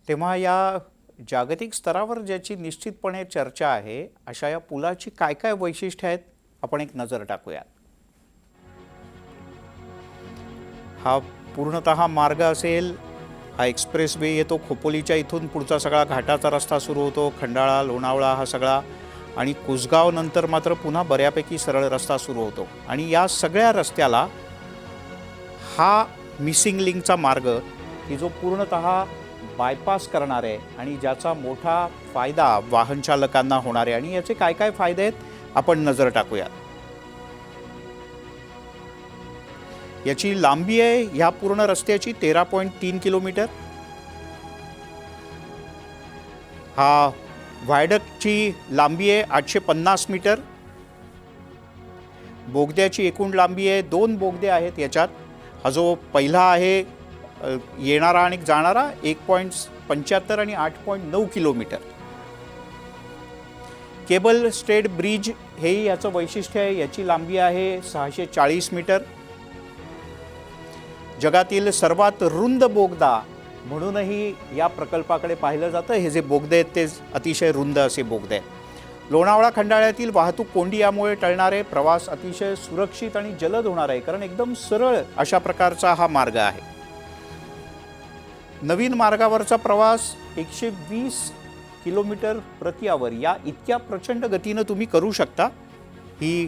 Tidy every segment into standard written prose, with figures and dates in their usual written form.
तेव्हा या जागतिक स्तरावर ज्याची निश्चितपणे चर्चा आहे अशा या पुलाची काय काय वैशिष्ट्ये आहेत आपण एक नजर टाकूया। हा पूर्णतः मार्ग असेल, हा एक्सप्रेसवे येतो खोपोलीच्या इथून पुढचा सगळा घाटाचा रस्ता सुरू होतो, खंडाळा लोणावळा हा सगळा, आणि कुसगाव नंतर मात्र पुन्हा बऱ्यापैकी सरळ रस्ता सुरू होतो। आणि या सगळ्या रस्त्याला हा मिसिंग लिंकचा मार्ग की जो पूर्णतः बायपास करणार आहे आणि ज्याचा मोठा फायदा वाहन चालकांना होणार आहे। आणि याचे काय काय फायदे आहेत आपण नजर टाकूया। याची लांबी आहे ह्या पूर्ण रस्त्याची 13.3 किलोमीटर। हा व्हायडक्टची लांबी आहे 850 मीटर। बोगद्याची एकूण लांबी आहे, 2 बोगदे आहेत याच्यात। हा जो पहिला आहे येणारा आणि जाणारा 1.75 आणि 8.9 किलोमीटर। केबल स्टेड ब्रिज हेही याचं वैशिष्ट्य आहे, याची लांबी आहे 640 मीटर। जगातील सर्वात रुंद बोगदा म्हणूनही या प्रकल्पाकडे पाहिलं जातं। हे जे बोगदे आहेत ते अतिशय रुंद असे बोगदे आहेत। लोणावळा खंडाळ्यातील वाहतूक कोंडी यामुळे टळणारे, प्रवास अतिशय सुरक्षित आणि जलद होणार आहे, कारण एकदम सरळ अशा प्रकारचा हा मार्ग आहे। नवीन मार्गावरचा प्रवास 120 किलोमीटर प्रति आवर या इतक्या प्रचंड गतीने तुम्ही करू शकता। ही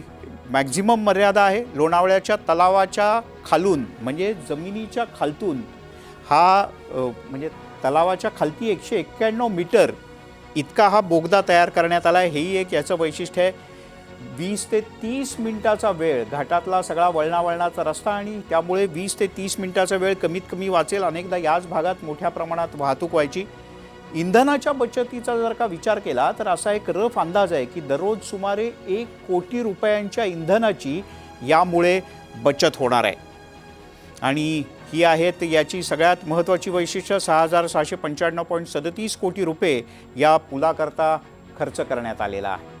मॅक्झिमम मर्यादा आहे। लोणावळ्याच्या तलावाच्या खालून म्हणजे जमिनीच्या खालतून हा म्हणजे तलावाच्या खालती 191 मीटर इतका हा बोगदा तयार करण्यात आला आहे। हेही एक याचं वैशिष्ट्य आहे। 20 ते 30 मिनिटाचा वेळ, घाटातला सगळा वळणावळणाचा रस्ता आणि त्यामुळे 20 ते 30 मिनिटाचा वेळ कमीत कमी वाचेल। अनेकदा याच भागात मोठ्या प्रमाणात वाहतूक व्हायची। इंधनाच्या बचतीचा जर का विचार केला तर असा एक रफ अंदाज आहे की दररोज सुमारे 1 कोटी रुपयांच्या इंधनाची यामुळे बचत होणार आहे। आणि ही आहेत याची सगळ्यात महत्त्वाची वैशिष्ट्य। 6,695.37 कोटी रुपये या पुलाकरता खर्च करण्यात आलेला आहे।